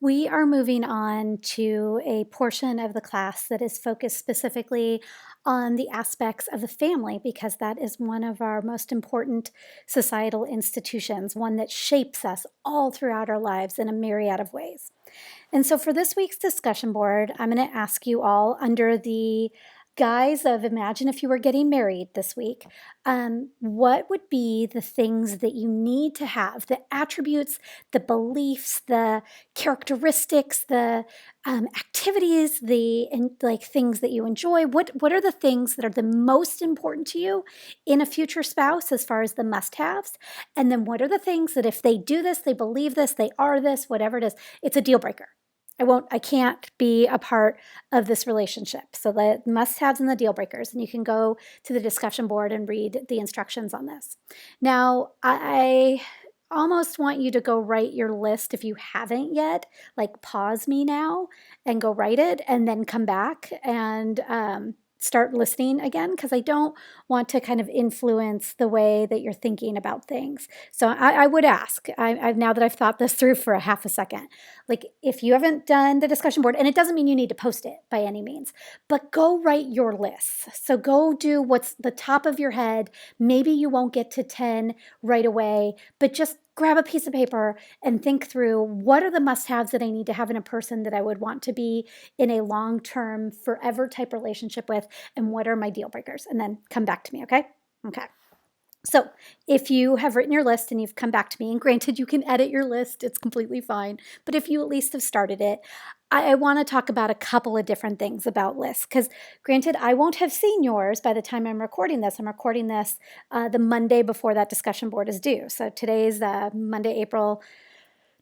We are moving on to a portion of the class that is focused specifically on the aspects of the family because that is one of our most important societal institutions, one that shapes us all throughout our lives in a myriad of ways. And so for this week's discussion board, I'm going to ask you all under the guise of imagine if you were getting married this week, what would be the things that you need to have, the attributes, the beliefs, the characteristics, the activities, like things that you enjoy? What are the things that are the most important to you in a future spouse as far as the must-haves? And then what are the things that if they do this, they believe this, they are this, whatever it is, it's a deal breaker. I can't be a part of this relationship. So the must-haves and the deal breakers, and you can go to the discussion board and read the instructions on this. Now, I almost want you to go write your list if you haven't yet, like pause me now and go write it and then come back and start listening again because I don't want to kind of influence the way that you're thinking about things. So I would ask, now that I've thought this through for a half a second, like if you haven't done the discussion board, and it doesn't mean you need to post it by any means, but go write your lists. So go do what's the top of your head. Maybe you won't get to 10 right away, but just grab a piece of paper and think through what are the must-haves that I need to have in a person that I would want to be in a long-term, forever type relationship with, and what are my deal breakers? And then come back to me, okay? Okay. So if you have written your list and you've come back to me, and granted, you can edit your list, it's completely fine. But if you at least have started it, I want to talk about a couple of different things about lists because granted, I won't have seen yours by the time I'm recording this. I'm recording this the Monday before that discussion board is due. So today's Monday, April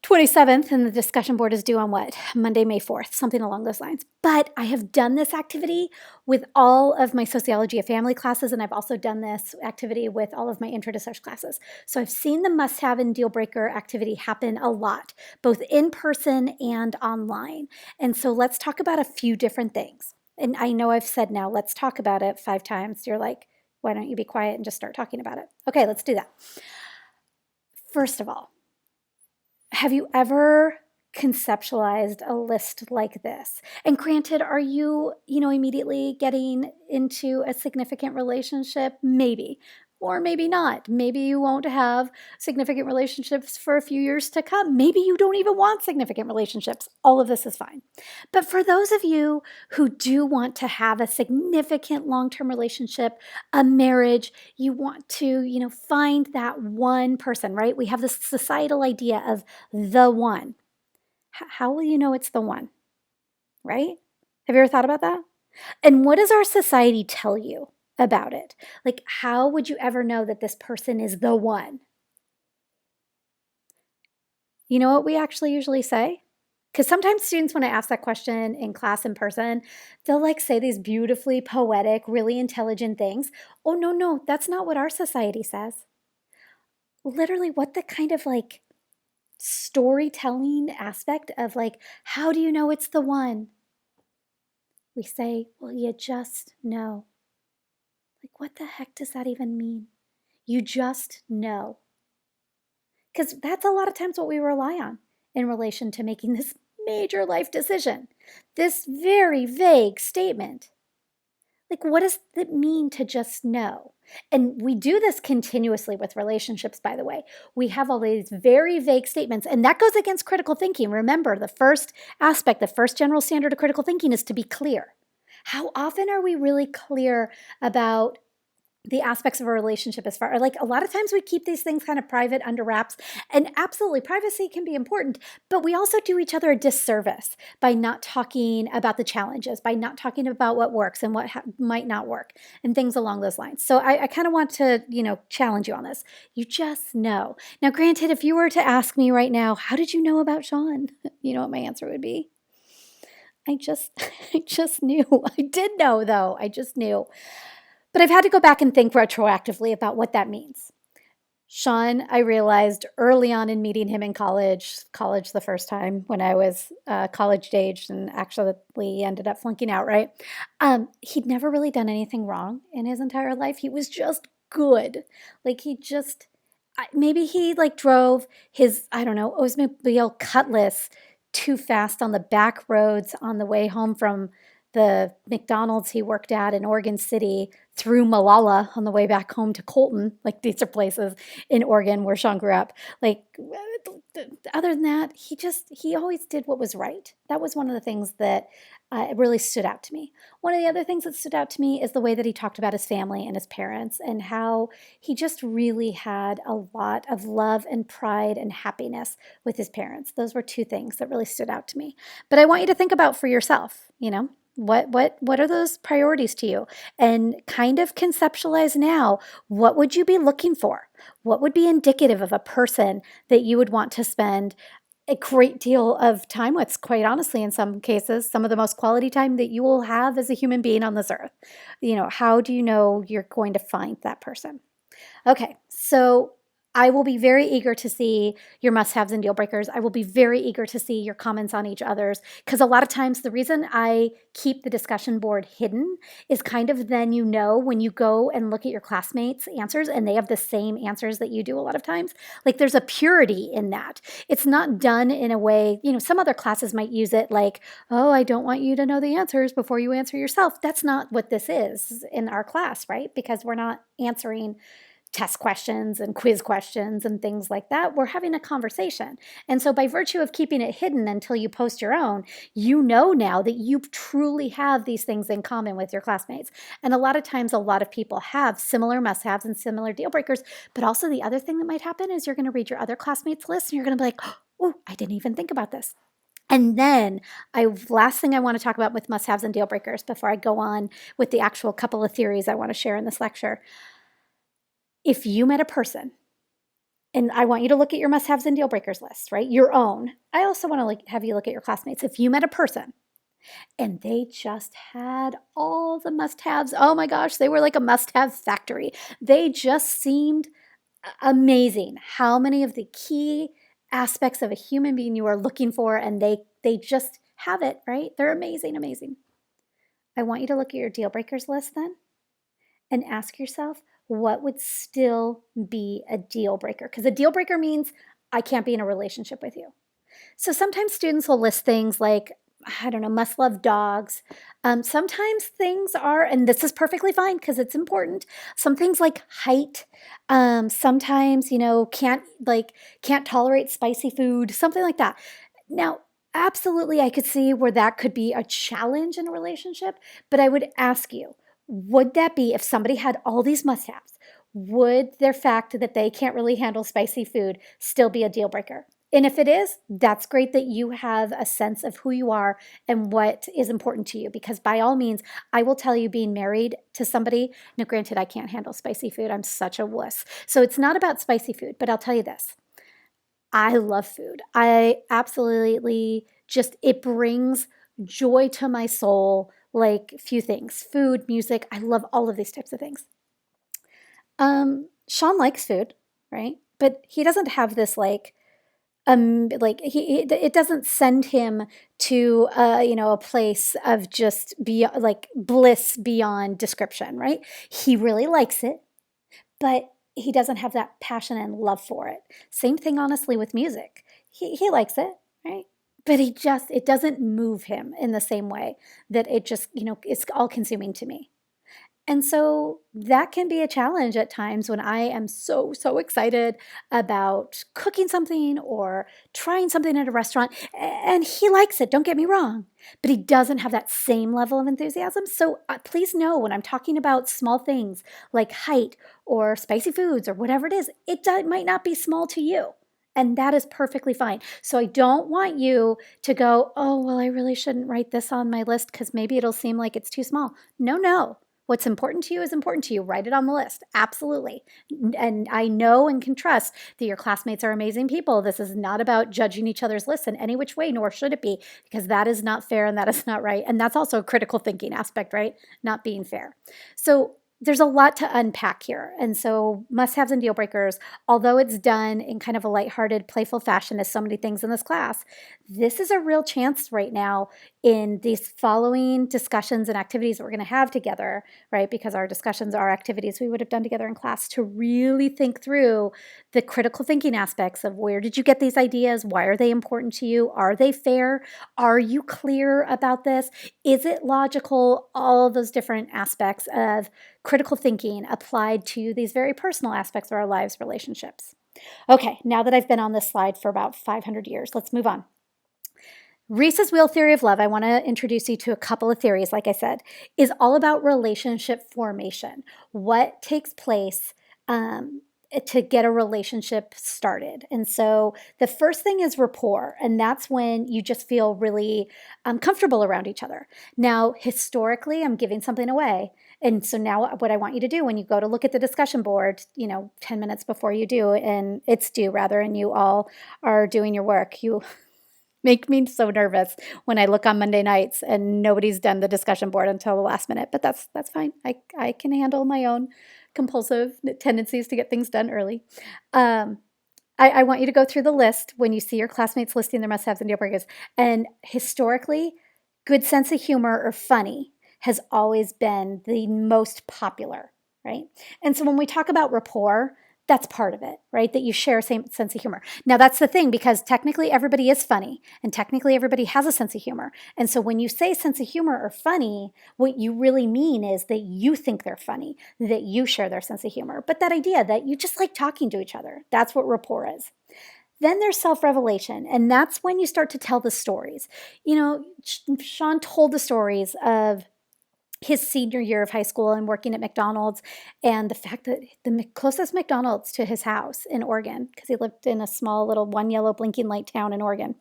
27th, and the discussion board is due on what? Monday, May 4th, something along those lines. But I have done this activity with all of my sociology of family classes, and I've also done this activity with all of my intro to social classes. So I've seen the must-have and deal breaker activity happen a lot, both in person and online. And so let's talk about a few different things. And I know I've said now, let's talk about it 5 times. You're like, why don't you be quiet and just start talking about it? Okay, let's do that. First of all, have you ever conceptualized a list like this? And granted, are you, immediately getting into a significant relationship? Maybe. Or maybe not. Maybe you won't have significant relationships for a few years to come. Maybe you don't even want significant relationships. All of this is fine. But for those of you who do want to have a significant long-term relationship, a marriage, you want to, find that one person, right? We have this societal idea of the one. How will you know it's the one, right? Have you ever thought about that? And what does our society tell you about it? Like, how would you ever know that this person is the one? You know what we actually usually say? Because sometimes students, when I ask that question in class in person, they'll like say these beautifully poetic, really intelligent things. Oh, no, that's not what our society says. Literally, what the kind of like storytelling aspect of like, how do you know it's the one? We say, well, you just know. Like, what the heck does that even mean? You just know. Because that's a lot of times what we rely on in relation to making this major life decision. This very vague statement. Like, what does it mean to just know? And we do this continuously with relationships, by the way. We have all these very vague statements, and that goes against critical thinking. Remember, the first aspect, the first general standard of critical thinking is to be clear. How often are we really clear about the aspects of a relationship as far like a lot of times we keep these things kind of private under wraps, and absolutely privacy can be important, but we also do each other a disservice by not talking about the challenges, by not talking about what works and what might not work and things along those lines. So I kind of want to, challenge you on this. You just know. Now, granted, if you were to ask me right now, how did you know about Sean? You know what my answer would be? I just knew. I did know though. I just knew. But I've had to go back and think retroactively about what that means. Sean, I realized early on in meeting him in college the first time when I was college aged and actually ended up flunking out, right? He'd never really done anything wrong in his entire life. He was just good. Like maybe he like drove his, I don't know, Oldsmobile Cutlass too fast on the back roads on the way home from the McDonald's he worked at in Oregon City, through Malala on the way back home to Colton. Like, these are places in Oregon where Sean grew up. Like, other than that, he always did what was right. That was one of the things that really stood out to me. One of the other things that stood out to me is the way that he talked about his family and his parents, and how he just really had a lot of love and pride and happiness with his parents. Those were two things that really stood out to me. But I want you to think about for yourself, what are those priorities to you? And kind of conceptualize now, what would you be looking for? What would be indicative of a person that you would want to spend a great deal of time with? Quite honestly, in some cases, some of the most quality time that you will have as a human being on this earth. How do you know you're going to find that person? Okay, so I will be very eager to see your must-haves and deal breakers. I will be very eager to see your comments on each other's, because a lot of times the reason I keep the discussion board hidden is kind of then when you go and look at your classmates' answers and they have the same answers that you do a lot of times, like, there's a purity in that. It's not done in a way, some other classes might use it like, oh, I don't want you to know the answers before you answer yourself. That's not what this is in our class, right? Because we're not answering test questions and quiz questions and things like that. We're having a conversation. And so by virtue of keeping it hidden until you post your own, now that you truly have these things in common with your classmates. And a lot of times, a lot of people have similar must-haves and similar deal breakers. But also the other thing that might happen is you're going to read your other classmates' list and you're going to be like, oh, I didn't even think about this. And then last thing I want to talk about with must-haves and deal breakers before I go on with the actual couple of theories I want to share in this lecture. If you met a person, and I want you to look at your must-haves and deal breakers list, right? Your own. I also want to have you look at your classmates. If you met a person and they just had all the must-haves, oh my gosh, they were like a must-have factory. They just seemed amazing. How many of the key aspects of a human being you are looking for, and they just have it, right? They're amazing, amazing. I want you to look at your deal breakers list then and ask yourself, what would still be a deal breaker? Because a deal breaker means I can't be in a relationship with you. So sometimes students will list things like, I don't know, must love dogs. Sometimes things are, and this is perfectly fine because it's important. Some things like height. Sometimes, can't tolerate spicy food, something like that. Now, absolutely, I could see where that could be a challenge in a relationship, but I would ask you, would that be, if somebody had all these must-haves, would their fact that they can't really handle spicy food still be a deal breaker? And if it is, that's great that you have a sense of who you are and what is important to you, because by all means, I will tell you, being married to somebody, now granted, I can't handle spicy food. I'm such a wuss. So it's not about spicy food, but I'll tell you this. I love food. I absolutely it brings joy to my soul, like few things, food, music. I love all of these types of things. Sean likes food, right? But he doesn't have this it doesn't send him to a place of just bliss beyond description, right? He really likes it, but he doesn't have that passion and love for it. Same thing, honestly, with music. He likes it, right? But it doesn't move him in the same way that it just, it's all consuming to me. And so that can be a challenge at times when I am so, so excited about cooking something or trying something at a restaurant. And he likes it, don't get me wrong, but he doesn't have that same level of enthusiasm. So please know, when I'm talking about small things like height or spicy foods or whatever it is, it might not be small to you. And that is perfectly fine. So I don't want you to go, oh, well, I really shouldn't write this on my list because maybe it'll seem like it's too small. No. What's important to you is important to you. Write it on the list. Absolutely. And I know and can trust that your classmates are amazing people. This is not about judging each other's lists in any which way, nor should it be, because that is not fair and that is not right. And that's also a critical thinking aspect, right? Not being fair. So there's a lot to unpack here. And so, must-haves and deal breakers, although it's done in kind of a lighthearted, playful fashion, as so many things in this class, this is a real chance right now in these following discussions and activities that we're going to have together, right? Because our discussions are activities we would have done together in class, to really think through the critical thinking aspects of, where did you get these ideas? Why are they important to you? Are they fair? Are you clear about this? Is it logical? All of those different aspects of critical thinking applied to these very personal aspects of our lives, relationships. Okay, now that I've been on this slide for about 500 years, let's move on. Reiss's wheel theory of love, I want to introduce you to a couple of theories, like I said, is all about relationship formation. What takes place to get a relationship started. And so the first thing is rapport, and that's when you just feel really comfortable around each other. Now, historically, I'm giving something away. And so now what I want you to do when you go to look at the discussion board, 10 minutes before you do, and it's due rather, and you all are doing your work, you make me so nervous when I look on Monday nights and nobody's done the discussion board until the last minute, but that's fine. I can handle my own compulsive tendencies to get things done early. I want you to go through the list when you see your classmates listing their must-haves and deal breakers. And historically, good sense of humor or funny has always been the most popular, right? And so when we talk about rapport, that's part of it, right? That you share a same sense of humor. Now, that's the thing, because technically everybody is funny and technically everybody has a sense of humor. And so when you say sense of humor or funny, what you really mean is that you think they're funny, that you share their sense of humor. But that idea that you just like talking to each other, that's what rapport is. Then there's self-revelation, and that's when you start to tell the stories. Sean told the stories of his senior year of high school and working at McDonald's, and the fact that the closest McDonald's to his house in Oregon, because he lived in a small little one yellow blinking light town in Oregon,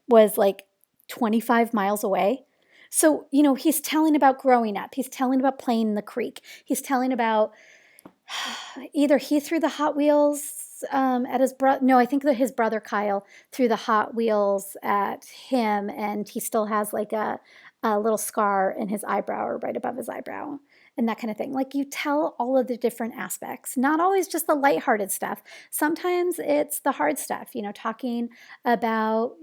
was like 25 miles away. So, he's telling about growing up. He's telling about playing in the creek. He's telling about either he threw the Hot Wheels at his brother. No, I think that his brother Kyle threw the Hot Wheels at him, and he still has like a little scar in his eyebrow or right above his eyebrow, and that kind of thing. Like, you tell all of the different aspects, not always just the lighthearted stuff. Sometimes it's the hard stuff, talking about,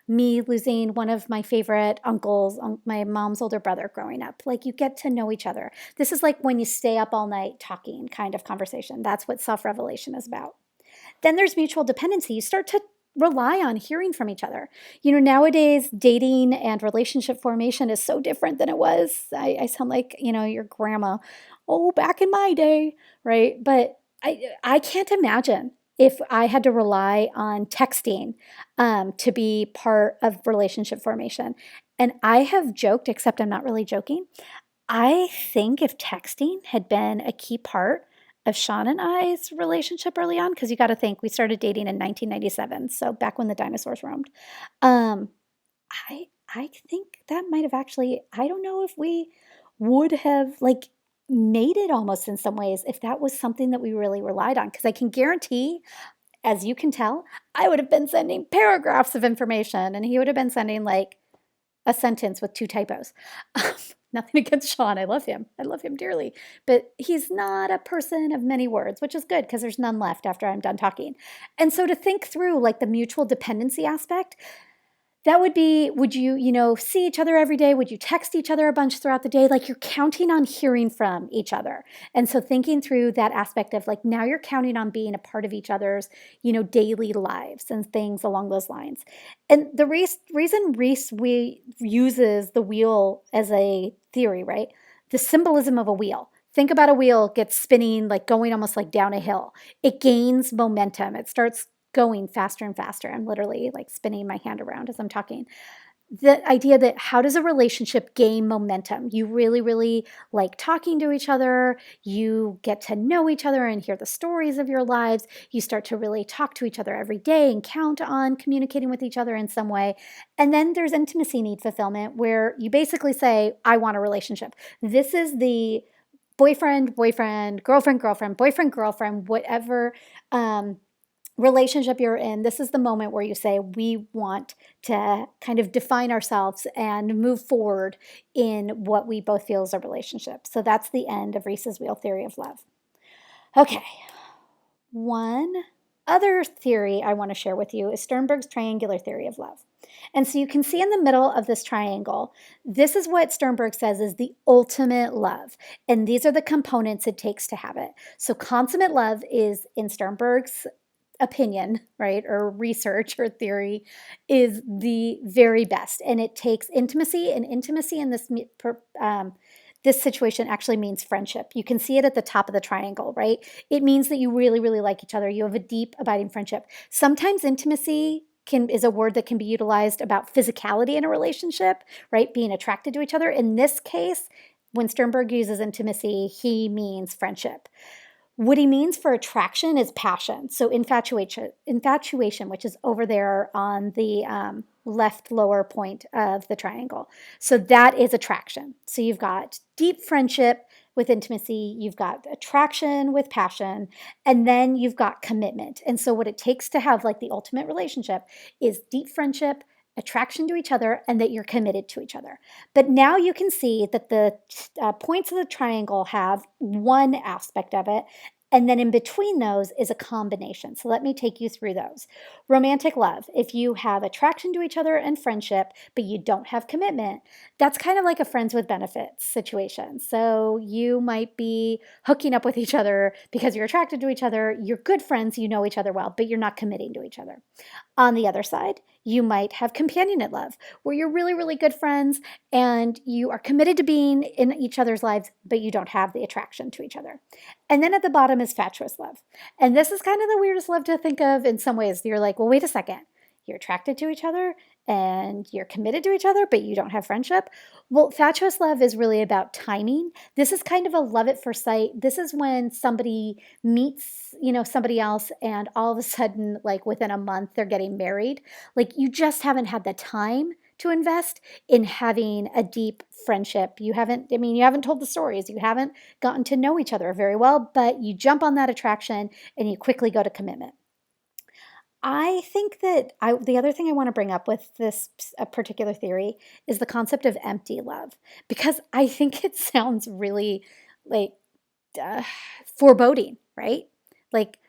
me losing one of my favorite uncles, my mom's older brother growing up. Like, you get to know each other. This is like when you stay up all night talking kind of conversation. That's what self-revelation is about. Then there's mutual dependency. You start to rely on hearing from each other. Nowadays, dating and relationship formation is so different than it was. I sound like, your grandma, oh, back in my day, right? But I can't imagine if I had to rely on texting to be part of relationship formation. And I have joked, except I'm not really joking. I think if texting had been a key part of Sean and I's relationship early on, because you got to think we started dating in 1997, so back when the dinosaurs roamed. Um, I think that might have actually, I don't know if we would have like made it almost in some ways if that was something that we really relied on, because I can guarantee, as you can tell, I would have been sending paragraphs of information and he would have been sending like a sentence with 2 typos. Nothing against Sean. I love him. I love him dearly. But he's not a person of many words, which is good because there's none left after I'm done talking. And so to think through like the mutual dependency aspect, that would be, would you, see each other every day? Would you text each other a bunch throughout the day? Like, you're counting on hearing from each other. And so thinking through that aspect of like, now you're counting on being a part of each other's, daily lives and things along those lines. And the reason Reiss uses the wheel as a theory, right? The symbolism of a wheel. Think about a wheel gets spinning, like going almost like down a hill. It gains momentum. It starts going faster and faster. I'm literally like spinning my hand around as I'm talking. The idea that how does a relationship gain momentum? You really, really like talking to each other. You get to know each other and hear the stories of your lives. You start to really talk to each other every day and count on communicating with each other in some way. And then there's intimacy need fulfillment, where you basically say, I want a relationship. This is the boyfriend, girlfriend, boyfriend, girlfriend, whatever relationship you're in, this is the moment where you say, we want to kind of define ourselves and move forward in what we both feel is a relationship. So that's the end of Reiss's wheel theory of love. Okay. One other theory I want to share with you is Sternberg's triangular theory of love. And so you can see in the middle of this triangle, this is what Sternberg says is the ultimate love. And these are the components it takes to have it. So consummate love is, in Sternberg's opinion, right, or research or theory, is the very best. And it takes intimacy, and intimacy in this situation actually means friendship. You can see it at the top of the triangle, right? It means that you really, really like each other. You have a deep, abiding friendship. Sometimes intimacy is a word that can be utilized about physicality in a relationship, right? Being attracted to each other. In this case, when Sternberg uses intimacy, he means friendship. What he means for attraction is passion. So infatuation, which is over there on the left lower point of the triangle. So that is attraction. So you've got deep friendship with intimacy, you've got attraction with passion, and then you've got commitment. And so what it takes to have like the ultimate relationship is deep friendship, attraction to each other, and that you're committed to each other. But now you can see that the points of the triangle have one aspect of it, and then in between those is a combination. So let me take you through those. Romantic love. If you have attraction to each other and friendship, but you don't have commitment, that's kind of like a friends with benefits situation. So you might be hooking up with each other because you're attracted to each other. You're good friends, you know each other well, but you're not committing to each other. On the other side, you might have companionate love, where you're really, really good friends and you are committed to being in each other's lives, but you don't have the attraction to each other. And then at the bottom is fatuous love. And this is kind of the weirdest love to think of in some ways. You're like, well, wait a second. You're attracted to each other and you're committed to each other, but you don't have friendship. Well, fatuous love is really about timing. This is kind of a love at first sight. This is when somebody meets, somebody else and all of a sudden, like within a month, they're getting married. Like you just haven't had the time to invest in having a deep friendship. You haven't told the stories. You haven't gotten to know each other very well, but you jump on that attraction and you quickly go to commitment. I think that the other thing I want to bring up with this particular theory is the concept of empty love, because I think it sounds really like uh, foreboding, right? Like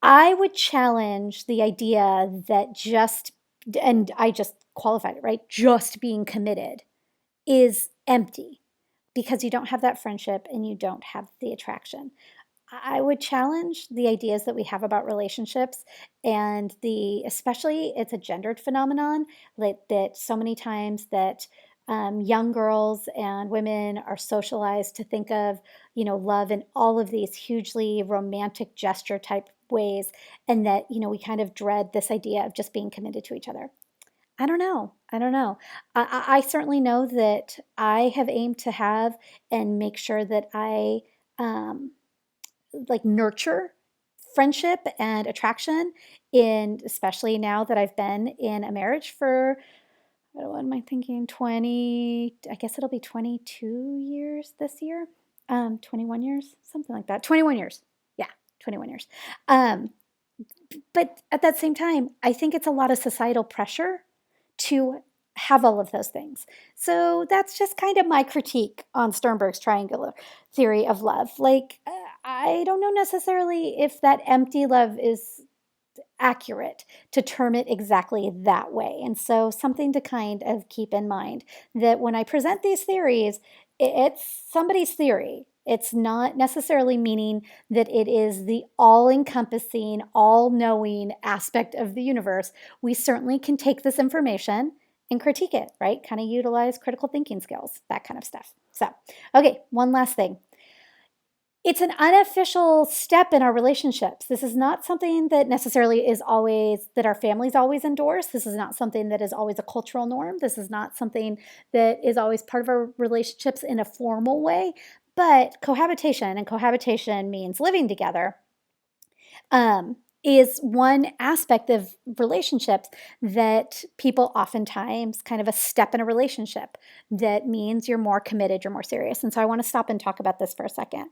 I would challenge the idea that and I just qualified it, right? Just being committed is empty because you don't have that friendship and you don't have the attraction. I would challenge the ideas that we have about relationships and especially it's a gendered phenomenon, like that so many times that young girls and women are socialized to think of, love in all of these hugely romantic gesture type ways. And that, we kind of dread this idea of just being committed to each other. I don't know. I don't know. I certainly know that I have aimed to have and make sure that I, like nurture friendship and attraction especially now that I've been in a marriage for, what am I thinking, 20, I guess it'll be 22 years this year. 21 years, something like that. 21 years. Yeah, 21 years. But at that same time, I think it's a lot of societal pressure to have all of those things. So that's just kind of my critique on Sternberg's triangular theory of love. Like, I don't know necessarily if that empty love is accurate to term it exactly that way. And so something to kind of keep in mind that when I present these theories, it's somebody's theory. It's not necessarily meaning that it is the all-encompassing, all-knowing aspect of the universe. We certainly can take this information and critique it, right? Kind of utilize critical thinking skills, that kind of stuff. So, okay, one last thing. It's an unofficial step in our relationships. This is not something that necessarily is always, that our families always endorse. This is not something that is always a cultural norm. This is not something that is always part of our relationships in a formal way. But cohabitation, and cohabitation means living together, is one aspect of relationships that people oftentimes kind of a step in a relationship that means you're more committed, you're more serious. And so I want to stop and talk about this for a second.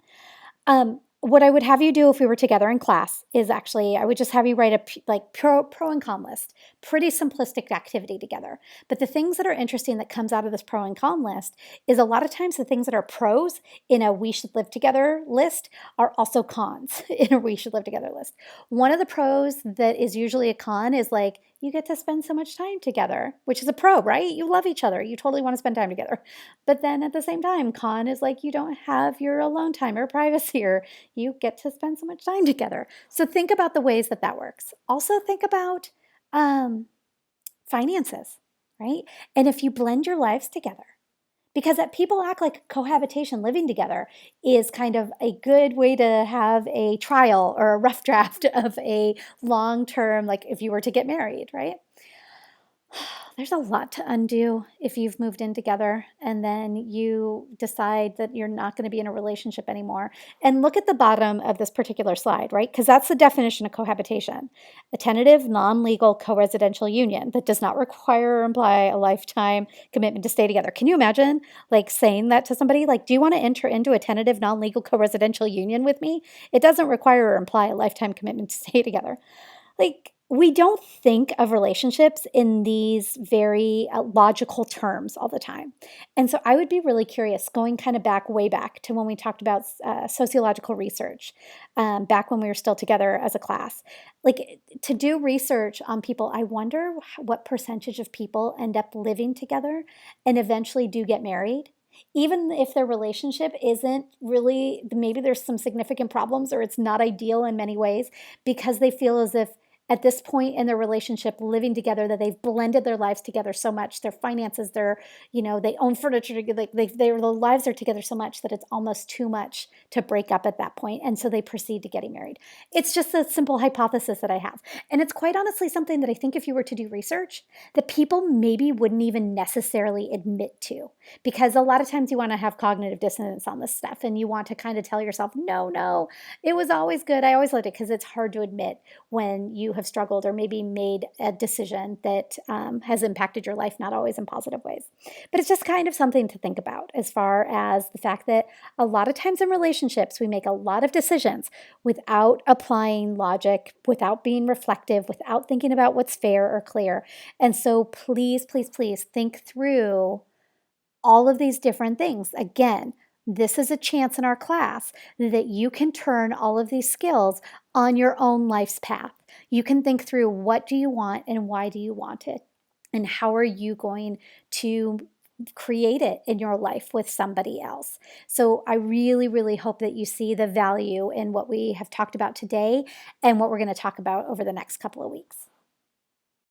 what I would have you do if we were together in class is actually I would just have you write like pro and con list. Pretty simplistic activity together. But the things that are interesting that comes out of this pro and con list is a lot of times the things that are pros in a we should live together list are also cons in a we should live together list. One of the pros that is usually a con is like you get to spend so much time together, which is a pro, right? You love each other. You totally want to spend time together. But then at the same time, con is like you don't have your alone time or privacy, or you get to spend so much time together. So think about the ways that that works. Also think about um, finances, right? And if you blend your lives together, because that people act like cohabitation, living together, is kind of a good way to have a trial or a rough draft of a long term, like if you were to get married, right? There's a lot to undo if you've moved in together and then you decide that you're not going to be in a relationship anymore. And look at the bottom of this particular slide, right? Because that's the definition of cohabitation: a tentative, non legal co residential union that does not require or imply a lifetime commitment to stay together. Can you imagine like saying that to somebody? Like, do you want to enter into a tentative, non legal co residential union with me? It doesn't require or imply a lifetime commitment to stay together. Like, we don't think of relationships in these very logical terms all the time. And so I would be really curious, going kind of back, way back to when we talked about sociological research, back when we were still together as a class, like to do research on people. I wonder what percentage of people end up living together and eventually do get married. Even if their relationship isn't really, maybe there's some significant problems or it's not ideal in many ways, because they feel as if at this point in their relationship living together that they've blended their lives together so much, their finances, they own furniture, like their lives are together so much that it's almost too much to break up at that point, and so they proceed to getting married. It's just a simple hypothesis that I have, and it's quite honestly something that I think if you were to do research, that people maybe wouldn't even necessarily admit to, because a lot of times you want to have cognitive dissonance on this stuff and you want to kind of tell yourself, no, it was always good, I always loved it, because it's hard to admit when you have struggled or maybe made a decision that has impacted your life, not always in positive ways. But it's just kind of something to think about, as far as the fact that a lot of times in relationships, we make a lot of decisions without applying logic, without being reflective, without thinking about what's fair or clear. And so please, please, please think through all of these different things. Again, this is a chance in our class that you can turn all of these skills on your own life's path. You can think through, what do you want and why do you want it? And how are you going to create it in your life with somebody else? So I really, really hope that you see the value in what we have talked about today and what we're going to talk about over the next couple of weeks.